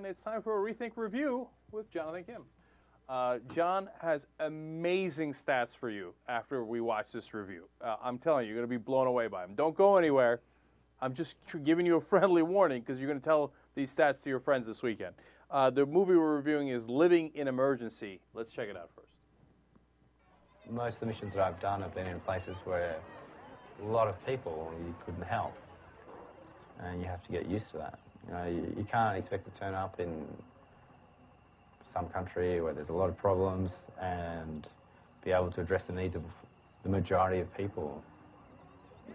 It's time for a Rethink review with Jonathan Kim. John has amazing stats for you after we watch this review. I'm telling you, you're going to be blown away by them. Don't go anywhere. I'm just giving you a friendly warning because you're going to tell these stats to your friends this weekend. The movie we're reviewing is Living in Emergency. Let's check it out first. Most of the missions that I've done have been in places where a lot of people you couldn't help, and you have to get used to that. You know, you can't expect to turn up in some country where there's a lot of problems and be able to address the needs of the majority of people.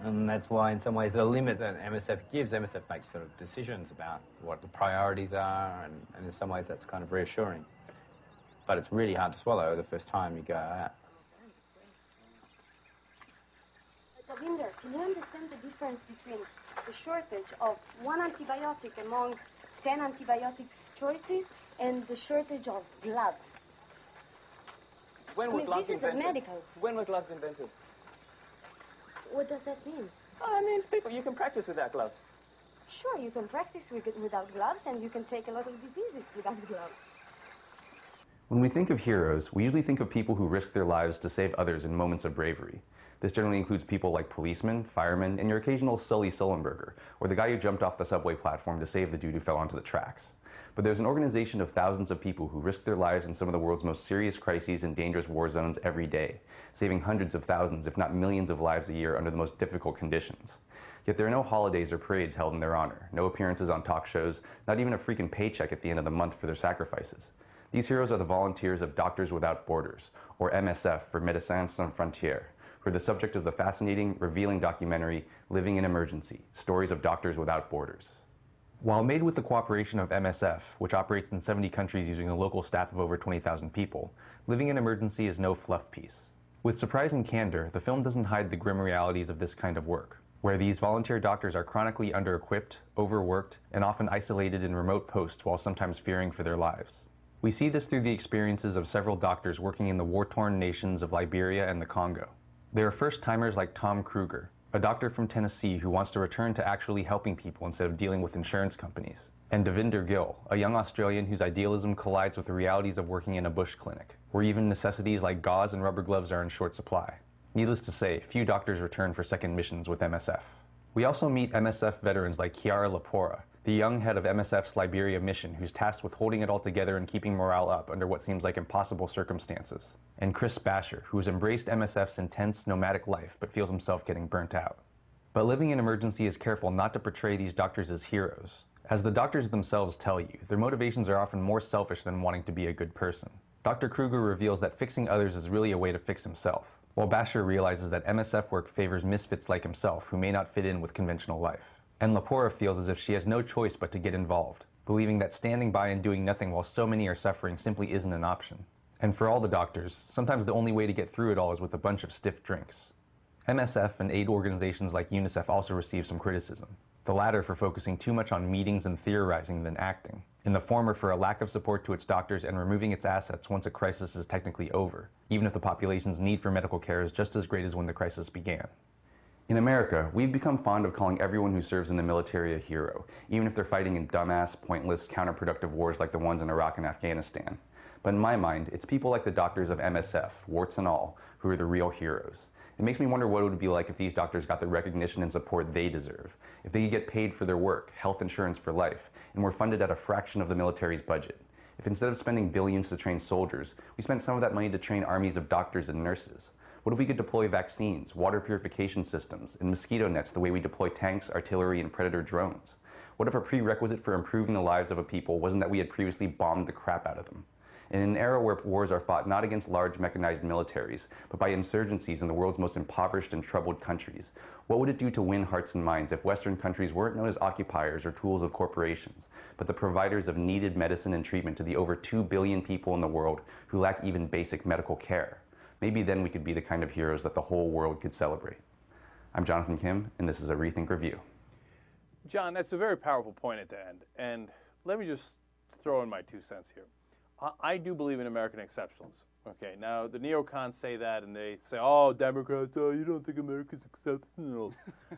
And that's why, in some ways, the limit that MSF gives, MSF makes sort of decisions about what the priorities are, and in some ways that's kind of reassuring. But it's really hard to swallow the first time you go out. Davinder, can you understand the difference between the shortage of one antibiotic among 10 antibiotics choices and the shortage of gloves? When were gloves this invented? is medical. When were gloves invented? What does that mean? Oh, it means people, you can practice without gloves. Sure, you can practice without gloves, and you can take a lot of diseases without gloves. When we think of heroes, we usually think of people who risk their lives to save others in moments of bravery. This generally includes people like policemen, firemen, and your occasional Sully Sullenberger, or the guy who jumped off the subway platform to save the dude who fell onto the tracks. But there's an organization of thousands of people who risk their lives in some of the world's most serious crises and dangerous war zones every day, saving hundreds of thousands, if not millions of lives a year under the most difficult conditions. Yet there are no holidays or parades held in their honor, no appearances on talk shows, not even a freaking paycheck at the end of the month for their sacrifices. These heroes are the volunteers of Doctors Without Borders, or MSF for Médecins Sans Frontières, who are the subject of the fascinating, revealing documentary Living in Emergency, Stories of Doctors Without Borders. While made with the cooperation of MSF, which operates in 70 countries using a local staff of over 20,000 people, Living in Emergency is no fluff piece. With surprising candor, the film doesn't hide the grim realities of this kind of work, where these volunteer doctors are chronically under-equipped, overworked, and often isolated in remote posts while sometimes fearing for their lives. We see this through the experiences of several doctors working in the war-torn nations of Liberia and the Congo. There are first-timers like Tom Kruger, a doctor from Tennessee who wants to return to actually helping people instead of dealing with insurance companies, and Davinder Gill, a young Australian whose idealism collides with the realities of working in a bush clinic, where even necessities like gauze and rubber gloves are in short supply. Needless to say, few doctors return for second missions with MSF. We also meet MSF veterans like Chiara Lapora, the young head of MSF's Liberia mission who's tasked with holding it all together and keeping morale up under what seems like impossible circumstances, and Chris Basher, who has embraced MSF's intense nomadic life but feels himself getting burnt out. But Living in Emergency is careful not to portray these doctors as heroes. As the doctors themselves tell you, their motivations are often more selfish than wanting to be a good person. Dr. Kruger reveals that fixing others is really a way to fix himself, while Basher realizes that MSF work favors misfits like himself who may not fit in with conventional life. And Lapora feels as if she has no choice but to get involved, believing that standing by and doing nothing while so many are suffering simply isn't an option. And for all the doctors, sometimes the only way to get through it all is with a bunch of stiff drinks. MSF and aid organizations like UNICEF also receive some criticism, the latter for focusing too much on meetings and theorizing than acting, and the former for a lack of support to its doctors and removing its assets once a crisis is technically over, even if the population's need for medical care is just as great as when the crisis began. In America, we've become fond of calling everyone who serves in the military a hero, even if they're fighting in dumbass, pointless, counterproductive wars like the ones in Iraq and Afghanistan. But in my mind, it's people like the doctors of MSF, warts and all, who are the real heroes. It makes me wonder what it would be like if these doctors got the recognition and support they deserve, if they could get paid for their work, health insurance for life, and were funded at a fraction of the military's budget. If instead of spending billions to train soldiers, we spent some of that money to train armies of doctors and nurses. What if we could deploy vaccines, water purification systems, and mosquito nets the way we deploy tanks, artillery, and predator drones? What if a prerequisite for improving the lives of a people wasn't that we had previously bombed the crap out of them? In an era where wars are fought not against large mechanized militaries, but by insurgencies in the world's most impoverished and troubled countries, what would it do to win hearts and minds if Western countries weren't known as occupiers or tools of corporations, but the providers of needed medicine and treatment to the over 2 billion people in the world who lack even basic medical care? Maybe then we could be the kind of heroes that the whole world could celebrate. I'm Jonathan Kim, and this is a Rethink Review. John, that's a very powerful point at the end. And let me just throw in my 2 cents here. I do believe in American exceptionalism. Okay, now the neocons say that, and they say, "Oh, Democrats, you don't think America's exceptional."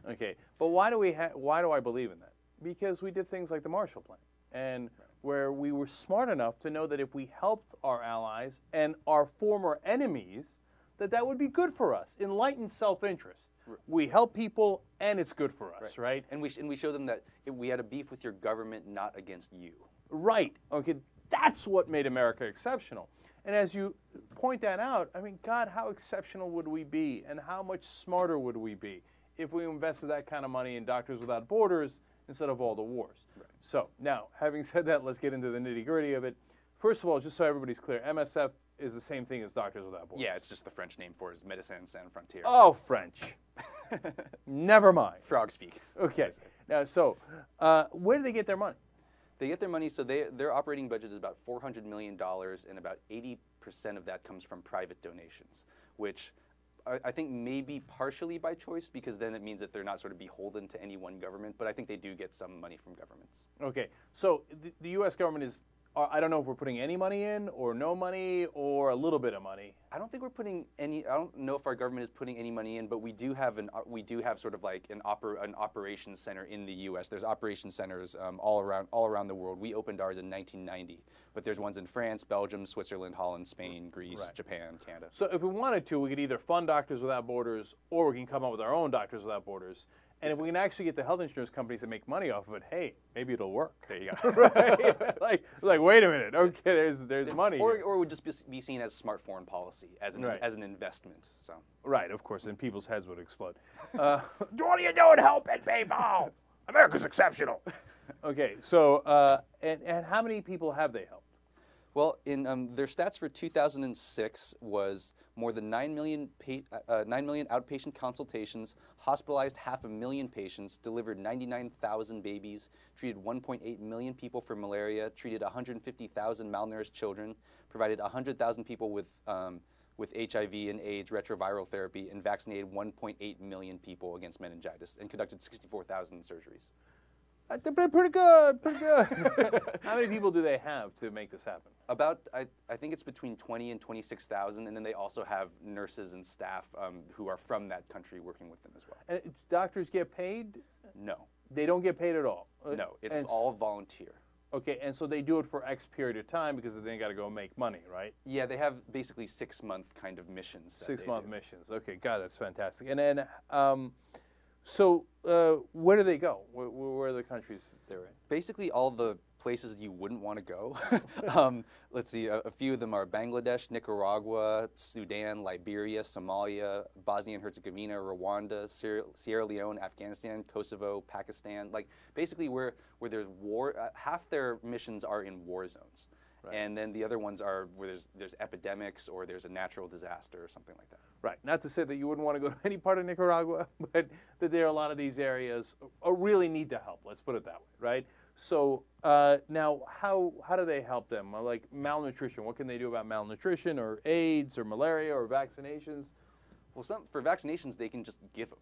Okay, but why do I believe in that? Because we did things like the Marshall Plan, and where we were smart enough to know that if we helped our allies and our former enemies, that would be good for us. Enlightened self-interest. We help people, and it's good for us, right? And we show them that we had a beef with your government, not against you. Right. Okay. That's what made America exceptional. And as you point that out, I mean, God, how exceptional would we be, and how much smarter would we be if we invested that kind of money in Doctors Without Borders instead of all the wars? Right. So now, having said that, let's get into the nitty-gritty of it. First of all, just so everybody's clear, MSF is the same thing as Doctors Without Borders. Yeah, it's just the French name for it is Médecins Sans Frontières. Oh, French. Never mind. Frog speak. Okay. Now, so where do they get their money? They get their money, so their operating budget is about $400 million, and about 80% of that comes from private donations, which I think may be partially by choice, because then it means that they're not sort of beholden to any one government, but I think they do get some money from governments. Okay, so the U.S. government is, I don't know if we're putting any money in, or no money, or a little bit of money. I don't think we're putting any. I don't know if our government is putting any money in, but we do have sort of like an operations center in the U.S. There's operations centers all around the world. We opened ours in 1990, but there's ones in France, Belgium, Switzerland, Holland, Spain, Greece, Japan, Canada. So if we wanted to, we could either fund Doctors Without Borders, or we can come up with our own Doctors Without Borders. And if we can actually get the health insurance companies to make money off of it, hey, maybe it'll work. There you go. Right? like, wait a minute. Okay, there's money. Or here. it would just be seen as smart foreign policy, as an investment. So. Right, of course, and people's heads would explode. What are you doing helping people? America's exceptional. Okay, so and how many people have they helped? Well, in their stats for 2006 was more than 9 million outpatient consultations, hospitalized 500,000 patients, delivered 99,000 babies, treated 1.8 million people for malaria, treated 150,000 malnourished children, provided 100,000 people with HIV and AIDS retroviral therapy, and vaccinated 1.8 million people against meningitis, and conducted 64,000 surgeries. They're pretty good, pretty good. How many people do they have to make this happen? About, I think it's between 20 and 26,000, and then they also have nurses and staff who are from that country working with them as well. And doctors get paid? No. They don't get paid at all? No, it's all volunteer. Okay, and so they do it for X period of time because they got to go make money, right? Yeah, they have basically 6-month kind of missions. 6-month missions. Okay, God, that's fantastic. And then, so where do they go? Where are the countries they're in? Basically, all the places you wouldn't want to go. Let's see, a few of them are Bangladesh, Nicaragua, Sudan, Liberia, Somalia, Bosnia and Herzegovina, Rwanda, Sierra Leone, Afghanistan, Kosovo, Pakistan. Like basically where there's war. Half their missions are in war zones. Right. And then the other ones are where there's epidemics or there's a natural disaster or something like that. Right. Not to say that you wouldn't want to go to any part of Nicaragua, but that there are a lot of these areas really need the help. Let's put it that way, right? So now, how do they help them? Like malnutrition, what can they do about malnutrition or AIDS or malaria or vaccinations? Well, for vaccinations, they can just give them.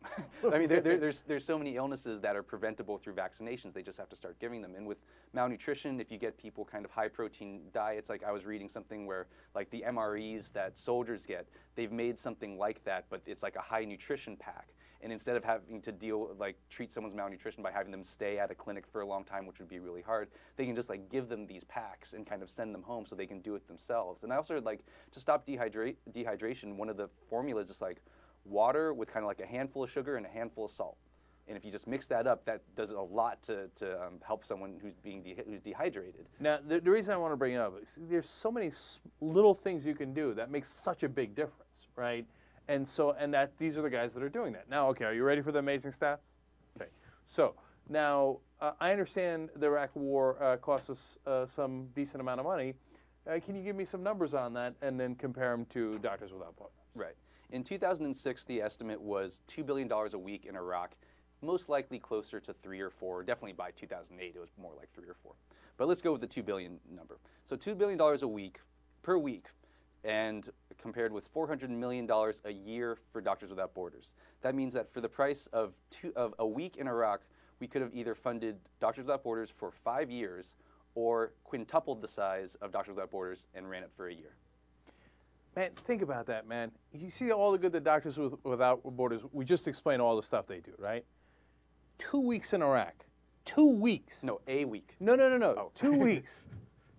I mean, there's so many illnesses that are preventable through vaccinations. They just have to start giving them. And with malnutrition, if you get people kind of high-protein diets, like I was reading something where, like the MREs that soldiers get, they've made something like that, but it's like a high nutrition pack. And instead of having to treat someone's malnutrition by having them stay at a clinic for a long time, which would be really hard, they can just like give them these packs and kind of send them home so they can do it themselves. And I also heard like to stop dehydration, one of the formulas is like water with kind of like a handful of sugar and a handful of salt. And if you just mix that up, that does a lot to help someone who's who's dehydrated. Now, the reason I want to bring it up is there's so many little things you can do that makes such a big difference, right? And so, these are the guys that are doing that. Now, okay, are you ready for the amazing stats? Okay, so now I understand the Iraq War cost us some decent amount of money. Can you give me some numbers on that and then compare them to Doctors Without Borders? Right. In 2006, the estimate was $2 billion a week in Iraq, most likely closer to 3 or 4. Definitely by 2008, it was more like 3 or 4. But let's go with the $2 billion number. So $2 billion a week, per week, and compared with $400 million a year for Doctors Without Borders. That means that for the price of a week in Iraq, we could have either funded Doctors Without Borders for 5 years or quintupled the size of Doctors Without Borders and ran it for a year. Man, think about that, man. You see all the good that Doctors Without Borders, we just explained all the stuff they do, right? 2 weeks in Iraq, 2 weeks. No, a week. No. Oh. 2 weeks,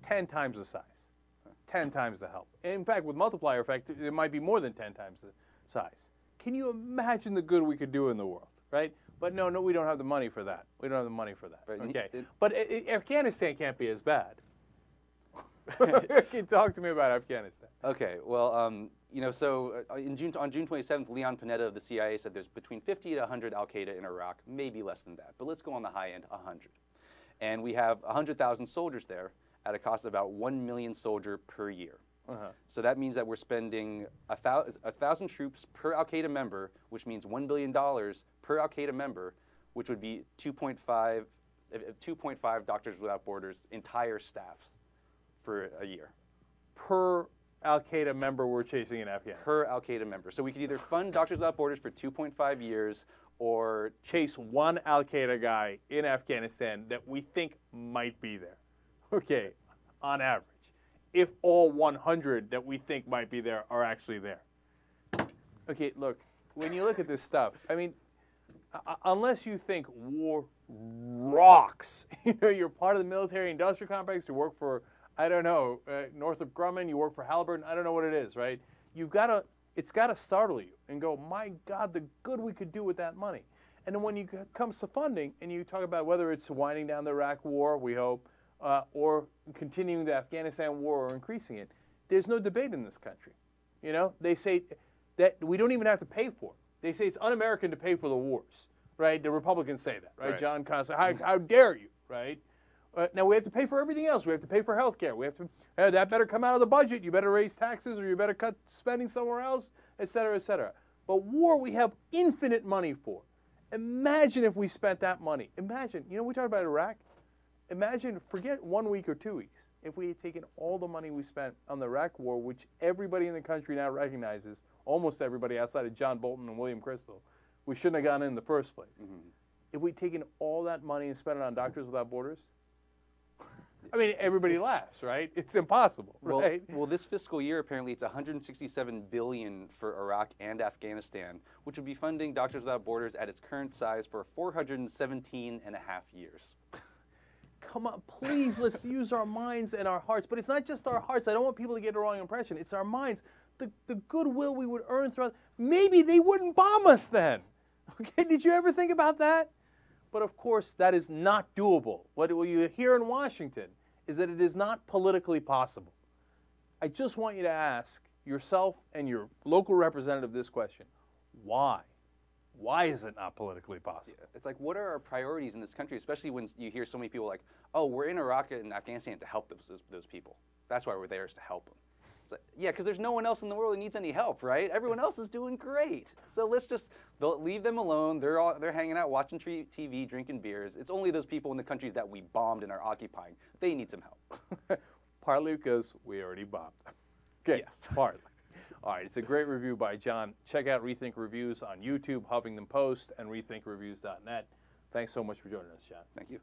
10 times the size, 10 times the help. And in fact, with multiplier effect, it might be more than 10 times the size. Can you imagine the good we could do in the world, right? But no, we don't have the money for that. We don't have the money for that. Right. Okay. But Afghanistan can't be as bad. Talk to me about Afghanistan. Okay, well, you know, so on June 27th, Leon Panetta of the CIA said there's between 50 to 100 Al-Qaeda in Iraq, maybe less than that. But let's go on the high end, 100. And we have 100,000 soldiers there at a cost of about 1 million soldier per year. So that means that we're spending 1,000 troops per Al-Qaeda member, which means $1 billion per Al-Qaeda member, which would be 2.5 Doctors Without Borders entire staffs for a year. Per Al-Qaeda member we're chasing in Afghanistan. Per Al-Qaeda member. So we could either fund Doctors Without Borders for 2.5 years or chase one Al-Qaeda guy in Afghanistan that we think might be there. Okay, on average. If all 100 that we think might be there are actually there. Okay, look, when you look at this stuff, I mean, unless you think war rocks, you know, you're part of the military-industrial complex, you work for, I don't know, Northrop Grumman, you work for Halliburton, I don't know what it is, right? It's got to startle you and go, my God, the good we could do with that money. And then when it comes to funding, and you talk about whether it's winding down the Iraq war, we hope, or continuing the Afghanistan war or increasing it, there's no debate in this country. You know, they say that we don't even have to pay for it. They say it's un-American to pay for the wars, right? The Republicans say that, right? John Connor, how dare you, right? Now we have to pay for everything else. We have to pay for health care. We have to, that better come out of the budget. You better raise taxes or you better cut spending somewhere else, et cetera, et cetera. But war we have infinite money for. Imagine if we spent that money. Imagine, you know, we talked about Iraq. Imagine, forget 1 week or 2 weeks, if we had taken all the money we spent on the Iraq war, which everybody in the country now recognizes, almost everybody outside of John Bolton and William Crystal, we shouldn't have gone in the first place. If we'd taken all that money and spent it on Doctors Without Borders, I mean, everybody laughs, right? It's impossible, right? Well, this fiscal year, apparently, it's $167 billion for Iraq and Afghanistan, which would be funding Doctors Without Borders at its current size for 417 and a half years. Come on, please, let's use our minds and our hearts. But it's not just our hearts. I don't want people to get the wrong impression. It's our minds. The goodwill we would earn throughout. Maybe they wouldn't bomb us then. Okay, did you ever think about that? But of course, that is not doable. What you hear in Washington is that it is not politically possible. I just want you to ask yourself and your local representative this question. Why? Why is it not politically possible? Yeah. It's like, what are our priorities in this country, especially when you hear so many people like, oh, we're in Iraq and Afghanistan to help those people. That's why we're there, is to help them. It's like, yeah, because there's no one else in the world who needs any help, right? Everyone else is doing great. So let's just leave them alone. They're hanging out, watching TV, drinking beers. It's only those people in the countries that we bombed and are occupying. They need some help. Partly because we already bombed them. Okay, yes. Partly. All right, it's a great review by John. Check out Rethink Reviews on YouTube, Huffington Post, and rethinkreviews.net. Thanks so much for joining us, John. Thank you.